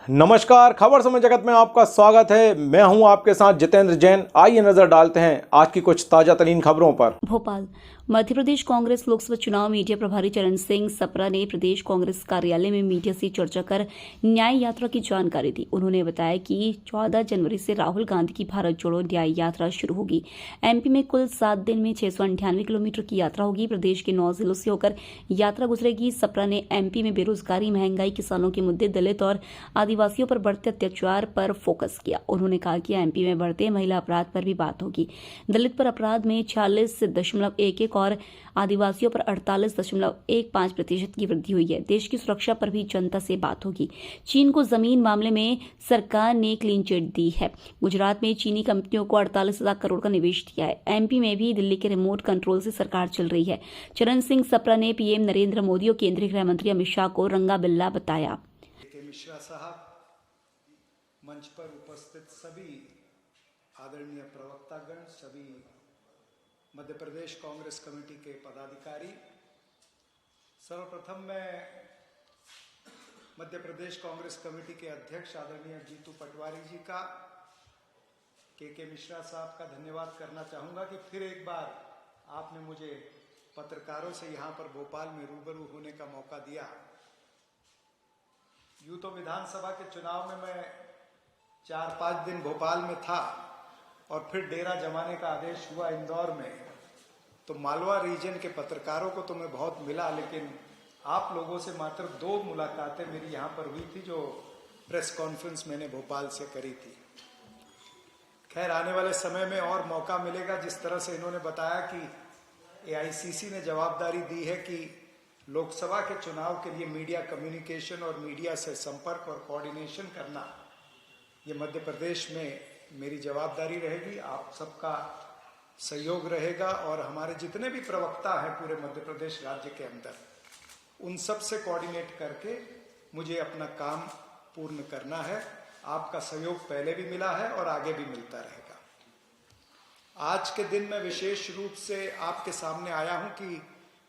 नमस्कार, खबर समय जगत में आपका स्वागत है। मैं हूं आपके साथ जितेंद्र जैन। आइए नजर डालते हैं आज की कुछ ताजा तरीन खबरों पर। भोपाल मध्य प्रदेश कांग्रेस लोकसभा चुनाव मीडिया प्रभारी चरण सिंह सप्रा ने प्रदेश कांग्रेस कार्यालय में मीडिया से चर्चा कर न्याय यात्रा की जानकारी दी। उन्होंने बताया कि 14 जनवरी से राहुल गांधी की भारत जोड़ो न्याय यात्रा शुरू होगी। एमपी में कुल 7 दिन में 698 किलोमीटर की यात्रा होगी। प्रदेश के 9 जिलों से होकर यात्रा गुजरेगी। सप्रा ने एमपी में बेरोजगारी, महंगाई, किसानोन के मुद्दे, दलित और आदिवासियों पर बढ़ते अत्याचार पर फोकस किया। उन्होंने कहा कि एमपी में बढ़ते महिला अपराध पर भी बात होगी। दलित पर अपराध में 46.11 और आदिवासियों पर 48.15% की वृद्धि हुई है। देश की सुरक्षा पर भी जनता से बात होगी। चीन को जमीन मामले में सरकार ने क्लीन चिट दी है। गुजरात में चीनी कंपनियों को 48,000 करोड़ का निवेश दिया है। एमपी में भी दिल्ली के रिमोट कंट्रोल से सरकार चल रही है। चरण सिंह सप्रा ने पीएम नरेंद्र मोदी और केंद्रीय गृह मंत्री अमित शाह को रंगा बिल्ला बताया। मिश्रा साहब, मंच पर उपस्थित सभी आदरणीय प्रवक्तागण, सभी मध्य प्रदेश कांग्रेस कमेटी के पदाधिकारी, सर्वप्रथम मैं मध्य प्रदेश कांग्रेस कमेटी के अध्यक्ष आदरणीय जीतू पटवारी जी का, के मिश्रा साहब का धन्यवाद करना चाहूँगा कि फिर एक बार आपने मुझे पत्रकारों से यहाँ पर भोपाल में रूबरू होने का मौका दिया। यूं तो विधानसभा के चुनाव में मैं 4-5 दिन भोपाल में था और फिर डेरा जमाने का आदेश हुआ इंदौर में, तो मालवा रीजन के पत्रकारों को तो मैं बहुत मिला, लेकिन आप लोगों से मात्र 2 मुलाकातें मेरी यहाँ पर हुई थी, जो प्रेस कॉन्फ्रेंस मैंने भोपाल से करी थी। खैर, आने वाले समय में और मौका मिलेगा। जिस तरह से इन्होंने बताया कि एआईसीसी ने जवाबदारी दी है कि लोकसभा के चुनाव के लिए मीडिया कम्युनिकेशन और मीडिया से संपर्क और कोऑर्डिनेशन करना, ये मध्य प्रदेश में मेरी जवाबदारी रहेगी। आप सबका सहयोग रहेगा और हमारे जितने भी प्रवक्ता हैं पूरे मध्य प्रदेश राज्य के अंदर, उन सब से कोऑर्डिनेट करके मुझे अपना काम पूर्ण करना है। आपका सहयोग पहले भी मिला है और आगे भी मिलता रहेगा। आज के दिन मैं विशेष रूप से आपके सामने आया हूं कि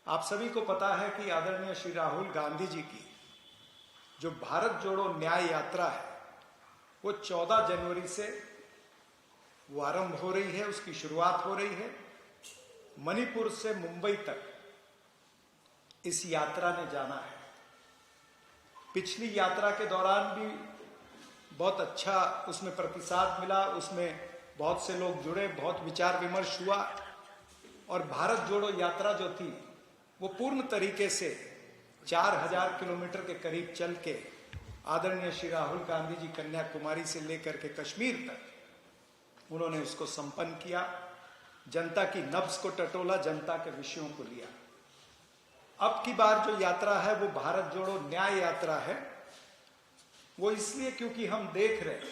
आप सभी को पता है कि आदरणीय श्री राहुल गांधी जी की जो भारत जोड़ो न्याय यात्रा है, वो 14 जनवरी से वो आरंभ हो रही है, उसकी शुरुआत हो रही है। मणिपुर से मुंबई तक इस यात्रा ने जाना है। पिछली यात्रा के दौरान भी बहुत अच्छा उसमें प्रतिसाद मिला, उसमें बहुत से लोग जुड़े, बहुत विचार विमर्श हुआ और भारत जोड़ो यात्रा जो थी वो पूर्ण तरीके से 4000 किलोमीटर के करीब चल के आदरणीय श्री राहुल गांधी जी कन्याकुमारी से लेकर के कश्मीर तक उन्होंने उसको संपन्न किया। जनता की नब्ज को टटोला, जनता के विषयों को लिया। अब की बार जो यात्रा है वो भारत जोड़ो न्याय यात्रा है। वो इसलिए क्योंकि हम देख रहे हैं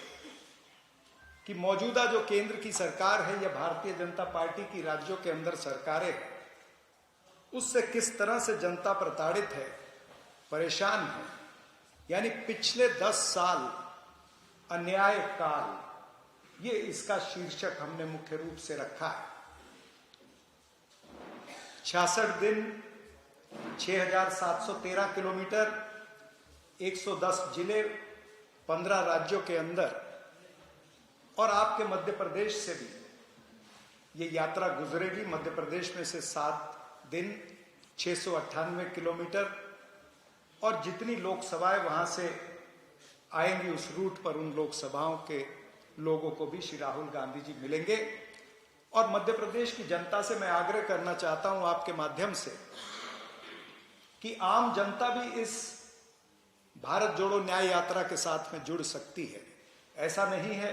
कि मौजूदा जो केंद्र की सरकार है या भारतीय जनता पार्टी की राज्यों के अंदर सरकारें हैं, उससे किस तरह से जनता प्रताड़ित है, परेशान है। यानी पिछले 10 साल अन्याय काल, ये इसका शीर्षक हमने मुख्य रूप से रखा है। 66 दिन, 6713 किलोमीटर, 110 जिले, 15 राज्यों के अंदर और आपके मध्य प्रदेश से भी ये यात्रा गुजरेगी। मध्य प्रदेश में से 7 दिन, 698 किलोमीटर और जितनी लोकसभाएं वहां से आएंगी उस रूट पर उन लोकसभाओं के लोगों को भी श्री राहुल गांधी जी मिलेंगे। और मध्य प्रदेश की जनता से मैं आग्रह करना चाहता हूं आपके माध्यम से कि आम जनता भी इस भारत जोड़ो न्याय यात्रा के साथ में जुड़ सकती है। ऐसा नहीं है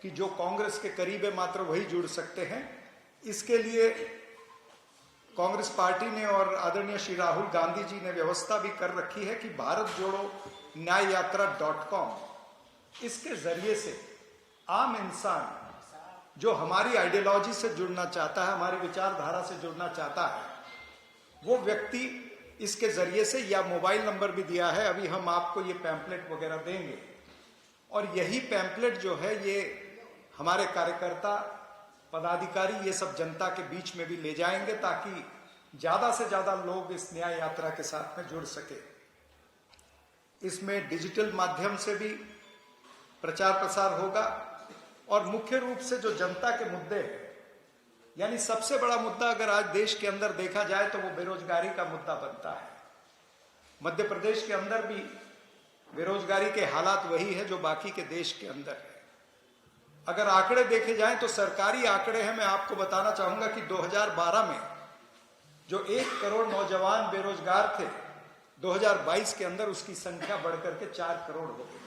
कि जो कांग्रेस के करीब है मात्र वही जुड़ सकते हैं। इसके लिए कांग्रेस पार्टी ने और आदरणीय श्री राहुल गांधी जी ने व्यवस्था भी कर रखी है कि भारत जोड़ो न्याय यात्रा .com, इसके जरिए से आम इंसान जो हमारी आइडियोलॉजी से जुड़ना चाहता है, हमारी विचारधारा से जुड़ना चाहता है, वो व्यक्ति इसके जरिए से, या मोबाइल नंबर भी दिया है, अभी हम आपको ये पैम्पलेट वगैरह देंगे और यही पैम्पलेट जो है ये हमारे कार्यकर्ता, पदाधिकारी, ये सब जनता के बीच में भी ले जाएंगे ताकि ज्यादा से ज्यादा लोग इस न्याय यात्रा के साथ में जुड़ सके। इसमें डिजिटल माध्यम से भी प्रचार प्रसार होगा और मुख्य रूप से जो जनता के मुद्दे हैं, यानी सबसे बड़ा मुद्दा अगर आज देश के अंदर देखा जाए तो वो बेरोजगारी का मुद्दा बनता है। मध्य प्रदेश के अंदर भी बेरोजगारी के हालात वही है जो बाकी के देश के अंदर है। अगर आंकड़े देखे जाएं तो सरकारी आंकड़े हैं, मैं आपको बताना चाहूंगा कि 2012 में जो 1 करोड़ नौजवान बेरोजगार थे, 2022 के अंदर उसकी संख्या बढ़कर के 4 करोड़ हो गई।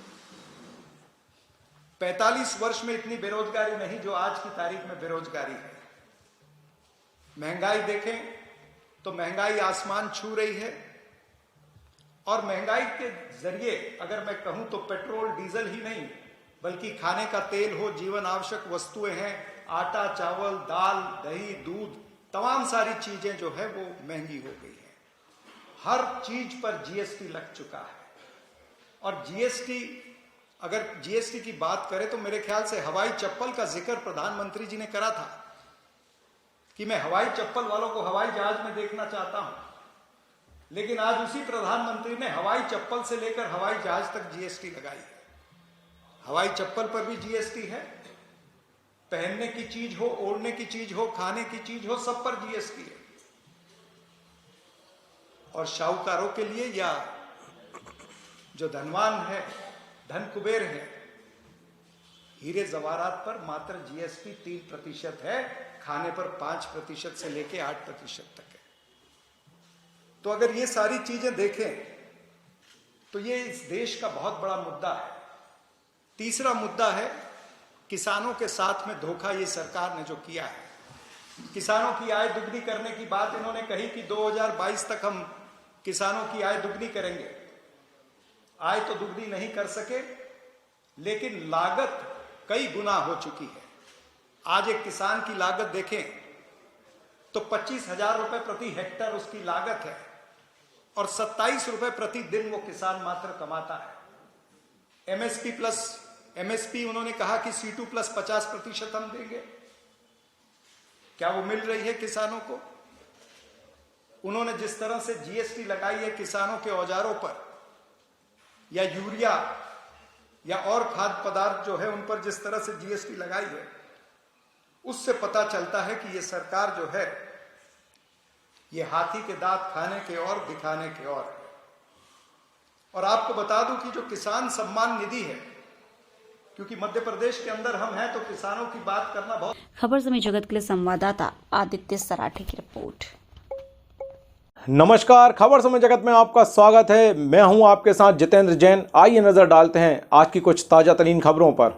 45 वर्ष में इतनी बेरोजगारी नहीं जो आज की तारीख में बेरोजगारी है। महंगाई देखें तो महंगाई आसमान छू रही है और महंगाई के जरिए अगर मैं कहूं तो पेट्रोल डीजल ही नहीं बल्कि खाने का तेल हो, जीवन आवश्यक वस्तुएं हैं, आटा चावल दाल दही दूध, तमाम सारी चीजें जो है वो महंगी हो गई है। हर चीज पर जीएसटी लग चुका है और जीएसटी, अगर जीएसटी की बात करें तो मेरे ख्याल से हवाई चप्पल का जिक्र प्रधानमंत्री जी ने करा था कि मैं हवाई चप्पल वालों को हवाई जहाज में देखना चाहता हूं, लेकिन आज उसी प्रधानमंत्री ने हवाई चप्पल से लेकर हवाई जहाज तक जीएसटी लगाई है। हवाई चप्पल पर भी जीएसटी है, पहनने की चीज हो, ओढ़ने की चीज हो, खाने की चीज हो, सब पर जीएसटी है। और शाहूकारों के लिए या जो धनवान है, धन कुबेर है, हीरे जवाहरात पर मात्र जीएसटी 3% है, खाने पर 5% से लेकर 8% तक है। तो अगर ये सारी चीजें देखें तो ये इस देश का बहुत बड़ा मुद्दा है। तीसरा मुद्दा है किसानों के साथ में धोखा ये सरकार ने जो किया है। किसानों की आय दुगनी करने की बात इन्होंने कही कि 2022 तक हम किसानों की आय दुगनी करेंगे। आय तो दुगनी नहीं कर सके, लेकिन लागत कई गुना हो चुकी है। आज एक किसान की लागत देखें तो 25,000 रुपए प्रति हेक्टर उसकी लागत है और 27 रुपए प्रति दिन वो किसान मात्र कमाता है। एमएसपी उन्होंने कहा कि C2 प्लस 50% हम देंगे। क्या वो मिल रही है किसानों को? उन्होंने जिस तरह से जीएसटी लगाई है किसानों के औजारों पर या यूरिया या और खाद्य पदार्थ जो है उन पर जिस तरह से जीएसटी लगाई है, उससे पता चलता है कि ये सरकार जो है ये हाथी के दांत खाने के और दिखाने के और है। और आपको बता दूं कि जो किसान सम्मान निधि है, क्योंकि मध्य प्रदेश के अंदर हम हैं तो किसानों की बात करना बहुत। खबर समय जगत के लिए संवाददाता आदित्य सराठे की रिपोर्ट। नमस्कार, खबर समय जगत में आपका स्वागत है। मैं हूं आपके साथ जितेंद्र जैन। आइए नजर डालते हैं आज की कुछ ताजा तरीन खबरों पर।